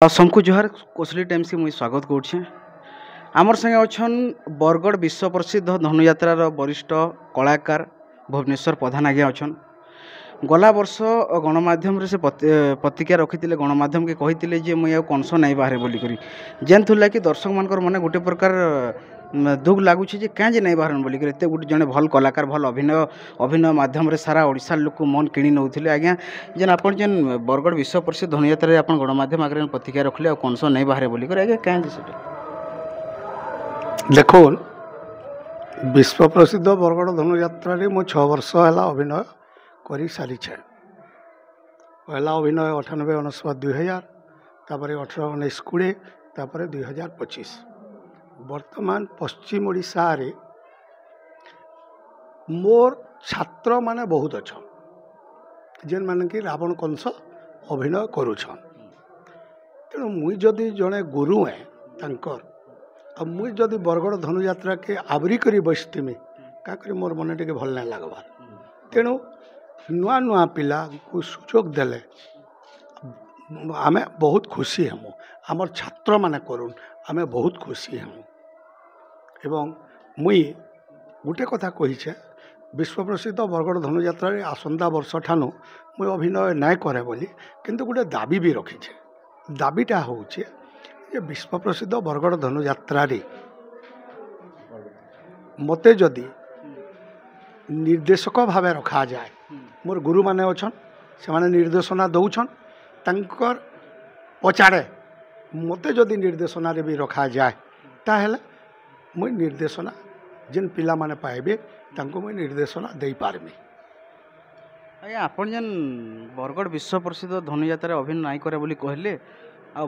सबको जोहार कोसली टाइम्स के मुझे स्वागत करुँचे आमर संगे अच्छन बरगढ़ विश्व प्रसिद्ध धनुयात्रार वरिष्ठ कलाकार भुवनेश्वर प्रधान आज्ञा अच्छन गला वर्ष गणमाध्यम से प्रतिक्रिया रखी गणमाध्यम के कही जे मुझे कंस नहीं बाहर बोलिक जेन थुला कि दर्शक मानकर मन गोटे प्रकार दुख लगुच क्या नहीं बाहर बोलिक एत गोटे जड़े भल कलाकार भल अभिनय अभिनय माध्यम सारा ओडिशा लोक मन किणी नौले आज्ञा जेन आप बरगढ़ विश्व प्रसिद्ध धनुयात्रा आप गणमाध्यम आगे प्रतिक्रिया रखले कंस नहीं बाहर बोलिक आज्ञा क्या देखो विश्व प्रसिद्ध बरगढ़ धनुयात्रा मु 6 वर्ष है अभिनय कर सारी पहला अभिनय 98 99 2000 तापर 18 19 20 तापर 2025 वर्तमान पश्चिम ओडिशा रे मोर छात्र माने बहुत अच्छा जेन मान कि रावण कंस अभिनय करुछन तेणु मुई जदि जड़े गुरु है तांकर मुई जदि बरगढ़ धनुयात्रा के आवरी करी बसतीमी क्या करी मोर मन टे भल नहीं लगवार तेणु नुआ नुआ पिला को सुजोग देले आमे बहुत खुशी हेमु आमर छात्र माने करुन आमे बहुत खुशी हेमु एवं मुई गोटे कथा कहीछे विश्व प्रसिद्ध बरगढ़ धनुयात्रा रे आसंता वर्ष ठानु मुई अभिनय नाय करे बोली किंतु गोटे दाबी भी रखीछे दाबीटा होउछे ये विश्व प्रसिद्ध बरगढ़ धनुयात्रा रे मते जदि निर्देशक भाव रखा जाए मोर गुरु माने अछन से माने निर्देशना दौछन तंकर पचाड़े मते जदि निर्देशना रे भी रखा जाए ताहेले मुई निर्देशना जिन पिला माने पाइबे तांको मुई निर्देशना दे पारमी आज्ञा आपन जेन बरगढ़ विश्व प्रसिद्ध धनुयात्रा अभिनय नाई करे बोली कहले आ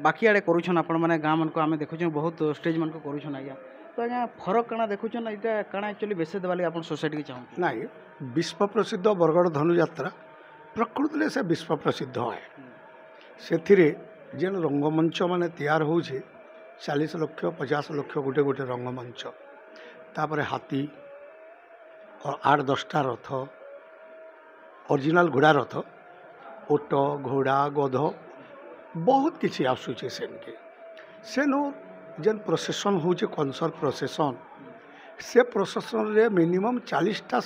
बाकी आड़े करूछन आपण माने गाँ मन को आमे देखुछन बहुत स्टेज मन को करूछन आज्ञा तो आज्ञा फरक काना देखुछन इटा काना एक्चुअली बेसे देवाली आपण सोसाइटी के चाहू नाई विश्व प्रसिद्ध बरगढ़ धनुयात्रा प्रकृति से विश्व प्रसिद्ध है से जेन रंगमंच माने तैयार होउछे 40 लाख 50 लाख गोटे गोटे रंगमंच तापर हाथी और 8-10टा रथ ओरिजिनल घोड़ा रथ ओट घोड़ा गध बहुत किसी आसूचे सेनके सेनु जेन प्रोसेसन होउछे कंसर प्रोसेसन से प्रोसेसन रे मिनिमम 40टा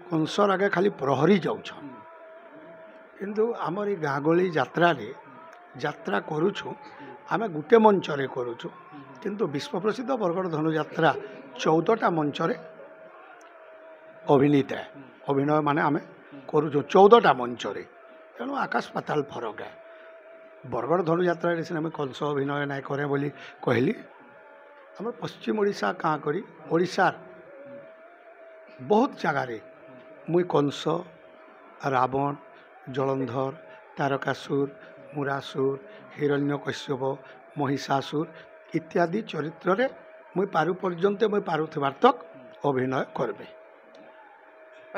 कंसर आगे खाली प्रहरी जाउछन किंतु आमर ये गाँ गली यात्रा रे यात्रा करुछु आमे गुटे मंच रे करुछु किंतु विश्व प्रसिद्ध बरगढ़ धनुयात्रा 14टा मंच रे अभिनीत है अभिनय माने आमे करुछु 14टा मंच रे तेणु आकाश पाताल फरक है बरगढ़ धनुयात्रा रे सिने कंस अभिनय नाय करे बोली कहली आम पश्चिम ओडिशा काँ करी ओडिशार बहुत जगार मुई कंस रावण जलंधर तारकासुर मुरासुर हिरण्यकश्यप महिषासुर इत्यादि चरित्र रे मुई पारु पर्यंत मुई पारुथिबार तक अभिनय करबे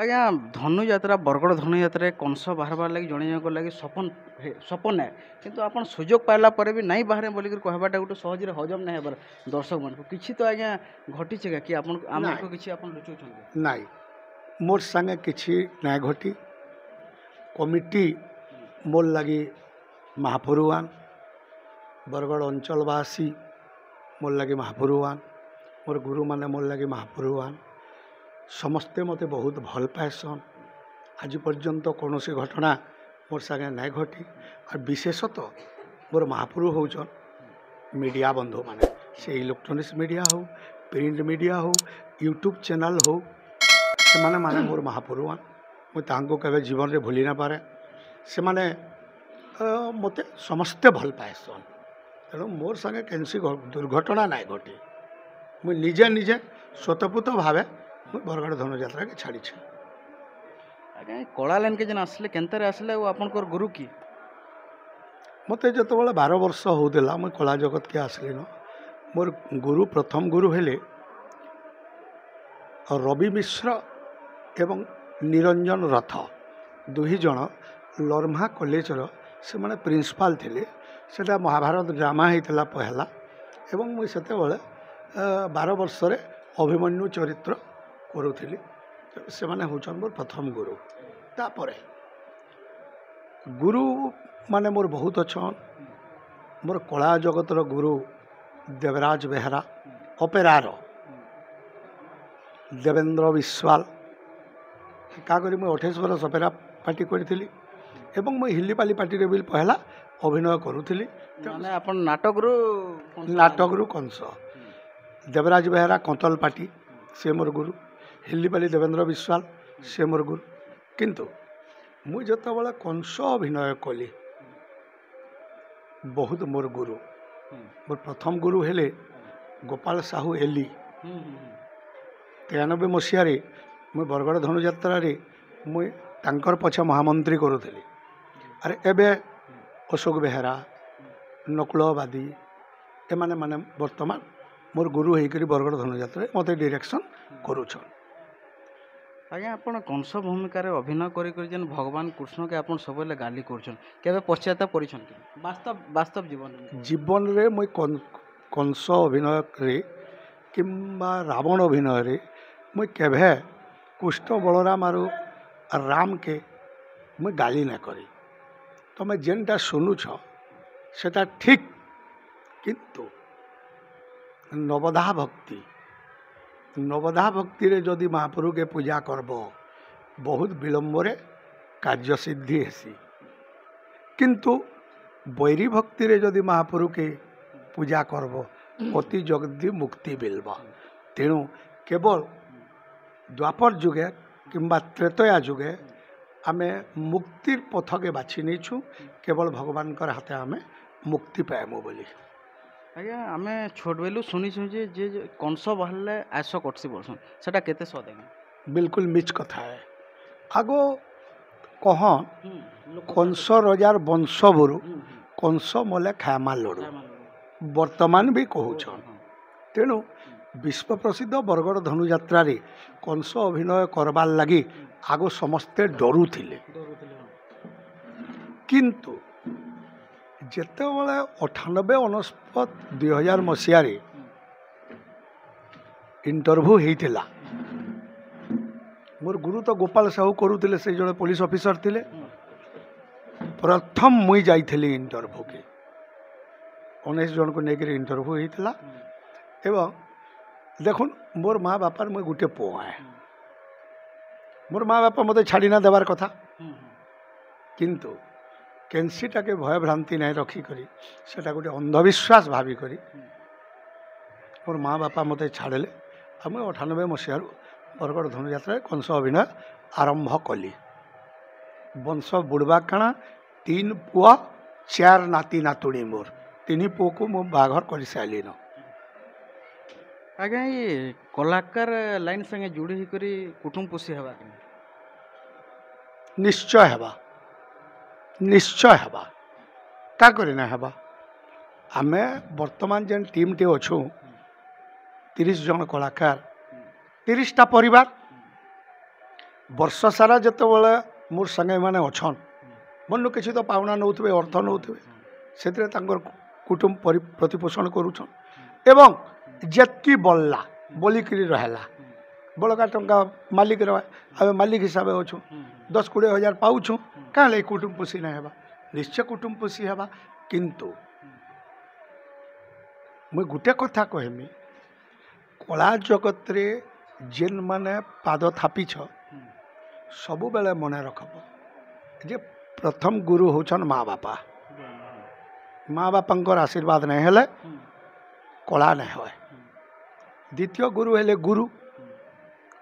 आज्ञा धनुयात्रा बरगढ़ धनुयात्रा कंस बाहर लगे जड़े जन लगे सपन है किंतु आपन सुजोग पाइला पर भी नहीं बाहर बोलिक कहबाटा गोटे सहज हजम नहीं हेबार दर्शक मन को किछि तो आज्ञा घटी छे कि आपन आम को किछि आपन लुचौछन नाई मोर संगे किछि नाय घटी कमिटी मोर लगी महापुरुवान बरगढ़ अंचलवासी मोर लगी महापुरुवान मोर गुरु माने मोर लगी महापुरुवान समस्ते मते बहुत भल पाएसन आज पर्यंत कौन सी घटना मोर संगे नाय घटी और विशेषतः मोर महापुरु होचन मीडिया बंधु माने से इलेक्ट्रोनिक्स मीडिया हो प्रिंट मीडिया हो यूट्यूब चैनल हो से माने माने मोर महापुरुवान मुझे केवे जीवन रे भूली ना पारे से माने मते समस्ते भल पाएसन तेणु मोर संगे कैंसी दुर्घटना नाय घटी मुझे निजे निजे स्वतःपूत भावे बरगढ़ धनुयात्रा के छाड़ी छे आज्ञा कला लाइन के जन आसले केनतारे आसले वो आपनकर गुरु की मते जतो बेले 12 वर्ष होउदेला मैं कला जगत के आसली न मोर गुरु प्रथम गुरु हेले रवि मिश्र एवं निरंजन रथ दुही जन लर्मा कॉलेज रो से माने प्रिंसिपाल थिले सेटा महाभारत ड्रामा हेतला पहला एवं मुई सेते बेले 12 वर्ष रे अभिमन्यु चरित्र करूथिली से माने होचन मोर प्रथम गुरु तापरे गुरु माने मोर बहुत अच्छन मोर कला जगतर गुरु देवराज बेहरा अपेरार देवेंद्र विश्वाल क्या करी मुझे 28 वर्ष अपेरा पार्टी करी एवं मुझे हिलीपाली पार्टी भी पहला अभिनय करुली ମାନେ ଆପଣ ନାଟକରୁ नाटकरू कंस देवराज बेहरा कंतल पार्टी से मोर गुरु हिलीपाली देवेंद्र विश्वाल से मोर गुरु किंतु मुझे जिते कंस अभिनय कली बहुत मोर गुरु मोर प्रथम गुरु हेले गोपाल साहू एली 93 मसीह मुझे बरगड़ धनुजात्रा मुझे तांकर पछे महामंत्री करुली अरे एबे अशोक बेहरा नकुलवादी एमाने माने वर्तमान मोर गुरु होकर बरगड़ धनुजात्रा मत डायरेक्शन करुछन। ଆଜ୍ଞା ଆପଣ କଂସ ଭୂମିକାରେ ଅଭିନୟ କରି କରି ଯେନ୍ ଭଗବାନ କୃଷ୍ଣକେ ଆପଣ ସବୁବେଳେ ଗାଲି କରୁଛନ୍ କେବେ ପଶ୍ଚାତାପ କରିଛନ୍ କି ବାସ୍ତବ ଜୀବନରେ जीवन रे मुई कंस अभिनय किंबा रावण अभिनय मुई केभे कृष्ण बलराम आरु राम के मुई गाली ना करी तुम्हें जेनटा शुणुछ सेटा ठीक किंतु नवधा भक्ति रे जदि महाप्रभु के पूजा करब बहुत विलंबरे कार्य सिद्धि हेसी किंतु बैरी भक्ति रे जदि महाप्रभु के पूजा करब अति जल्दी मुक्ति मिलब तेणु केवल द्वापर जुगे किंबा त्रेतया जुगे आमे मुक्तिर पथ के बाछि नहींछु केवल भगवान कर हाथे आमे मुक्ति पाएमु बोली ଆଜ୍ଞା ଆମେ ଛୋଟ ବେଲୁ ଶୁଣିଛୁ ଯେ ଯେ କଂସ ବାହାରିଲେ ଆସ କଟସି ବୋଲସନ୍ ସେଟା କେତେ ସତ ଆଜ୍ଞା बिल्कुल मिच कथा है आगो कह कंस रजार वंश बुरु कंस मले खामा लड़ू वर्तमान भी कहूछन तेणु विश्व प्रसिद्ध बरगड़ धनुजात्रा कंस अभिनय करबार लगी आगो समस्ते डरुथिले किंतु जेतेबेले 98 29 2000 मसीह इंटरव्यू होता मोर गुरु तो गोपाल साहू करुले से जड़े पुलिस ऑफिसर थिले प्रथम मुई जाइली इंटरव्यू के 19 जन को लेकर इंटरव्यू होता एवं देखुन मोर माँ बापार मुई गोटे पुआ है मोर माँ बापा मत छाड़ी ना देवार कथा किंतु कैंसीटा के भय भ्रांति नहीं रखिक सेटा गोटे अंधविश्वास भाविक मोर माँ बापा मत छाड़े आ मुझे 98 मसीह बरगड़ धनुजात्रा कंस अभिनय आरंभ कली वंश बुड़बा काना 3 पुआ 4 नाती नातुणी मोर 3 पुओ को मो बाघर कर सारिलीन ଆଜ୍ଞା ଏ କଳାକାର ଲାଇନ୍ ସାଙ୍ଗେ ଯୋଡ଼ି ହେଇକରି କୁଟୁମ୍ବ ପୋଷି ହେବା କି निश्चय हेबा का करी ना हेबा आमे वर्तमान जेन टीम टे अच्छू 30 जन कलाकार 30टा परिवार वर्ष सारा जिते बड़े मोर संगे माने अच्छन मन किसी तो पावना नौथे अर्थ नौथे से कुटुंब प्रतिपोषण करुछन एवं जेतकी बल्ला बोलिकी रहला बड़का टंका मालिक रहा आम मालिक हिसाब से अच्छू 10-20 हजार पाऊँ क्या कुटुंब पोषी ना हेबा निश्चय कुटुंब पोषी हेबा किंतु मुई गोटे कथा कहमी कला जगत रे जेन माने पाद थापिछ सबु बेले मने रखब जे प्रथम गुरु होचन माँ बापा माँ बापांकर आशीर्वाद नहीं हेले कला नहीं होए द्वितीय गुरु हेले गुरु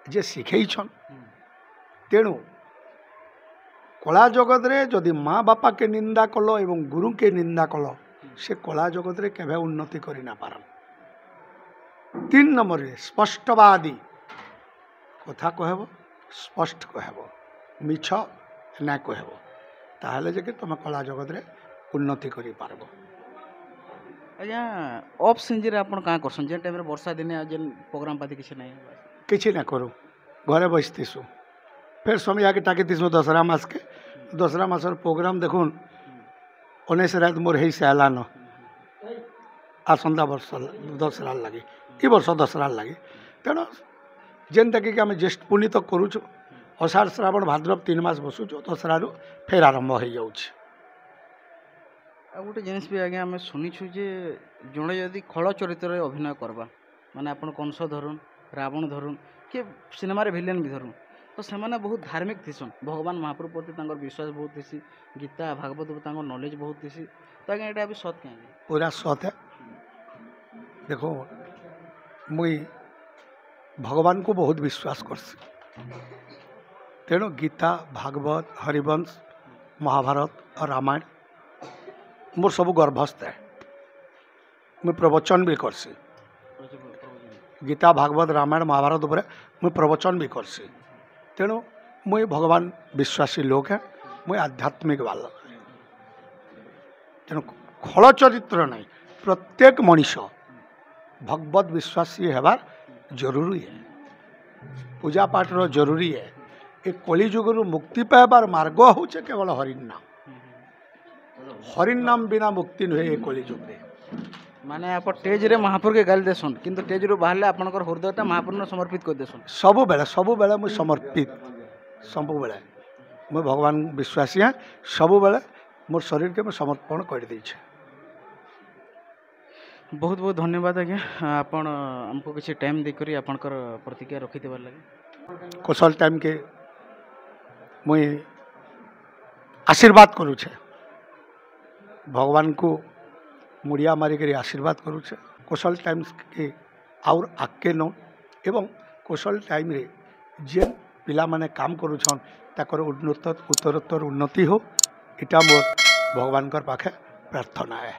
जे शिखैछन तेणु कला जगत रे जदि माँ बापा के निंदा कल एवं गुरु के निंदा कल से कला जगत रे केबे उन्नति करि ना पारन 3 नंबर रे स्पष्टवादी कथा कहब स्पष्ट कहब मिछ ना कहब ताहले जे कि तुम कला जगत रे उन्नति करि पारब ଆଜ୍ଞା ଅଫ୍ ସିଜିନ୍ରେ ଆପଣ କାଁ କରସନ୍ ଯେନ୍ ଟାଇମ୍ରେ ବର୍ଷା ଦିନେ ଯେନ୍ ପ୍ରୋଗ୍ରାମ୍ ପାତି କିଛି ନାହିଁ किसी ना करूँ घरे बसतीसु फिर समय आके टाकीतीसु दसरा मास के दसरा मासर प्रोग्राम देखुन 19 रात मोर है से आलान आसंता वर्ष दसरा लगे ये वर्ष दसरा लगे तेणु जेनटा कि आम ज्येष्ठ पुण्य तक करुचु अषाढ़ श्रावण भाद्रव 3 मास बसुचु दसरा फिर आरंभ हो जाऊँ ଆଉ ଗୋଟେ ଜିନିଷ ବି ଆଜ୍ଞା ଆମେ ଶୁଣିଛୁ ଯେ ଜଣେ ଯଦି ଖଳ ଚରିତ୍ରରେ ଅଭିନୟ କରବା ମାନେ ଆପଣ କଂସ ଧରୁନ୍ ରାବଣ ଧରୁନ୍ କି ସିନେମାରେ ଭିଲେନ୍ ବି ଧରୁନ୍ ତ ସେମାନେ ବହୁତ ଧାର୍ମିକ ଥିସନ୍ ଭଗବାନ ମହାପ୍ରଭୁ ପ୍ରତି ତାଙ୍କର ବିଶ୍ୱାସ ବହୁତ ଥିସି ଗୀତା ଭାଗବତ ତାଙ୍କର ନଲେଜ ବହୁତ ଥିସି ତ ଆଜ୍ଞା ଏଇଟା ବି ସତ କାହିଁକି पूरा सत है। देखो मुई भगवान को बहुत विश्वास करसी तेणु गीता भागवत हरिवंश महाभारत और रामायण मोर सब गर्भस्थ है। मुई प्रवचन भी करसी गीता भागवत रामायण महाभारत उपर मुई प्रवचन भी करसी तेणु मुई भगवान विश्वासी लोक है मुई आध्यात्मिक बालक है। तेणु खल चरित्र नहीं प्रत्येक मनीष भगवत विश्वासी हेबार जरूरी है पूजा पाठ रो जरूरी है। ये कलिजुग मुक्ति पाइबार मार्ग हूँ केवल हरिन नाम हरिन नाम बिना मुक्ति नुहे ये कलिजुग रे ମାନେ ଆପଣ ଷ୍ଟେଜ୍ରେ ମହାପୁରକେ ଗାଲି ଦେସନ୍ କିନ୍ତୁ ଷ୍ଟେଜ୍ରୁ ବାହାରିଲେ ଆପଣଙ୍କର ହୃଦୟଟା ମହାପୁରକୁ ସମର୍ପିତ କରିଦେସନ୍ ସବୁबेले मुझे समर्पित सबुबेले मुझे भगवान विश्वासी है सबुबेले मोर शरीर के मुझे समर्पण कर देछे। बहुत बहुत धन्यवाद आज्ञा आपण हमको किसी टाइम देकर आपणकर प्रतिक्रिया रखिदेबार लगे कौशल टाइम के मुई आशीर्वाद करुछे भगवान को मुड़िया मारिक आशीर्वाद करुछे कौशल टाइम्स के आउर आगे न एवं कौशल टाइम रे जेन पिला माने काम करुछन ताकर उत्तरोत्तर उन्नति हो इटा मोर भगवान पाखे प्रार्थना है।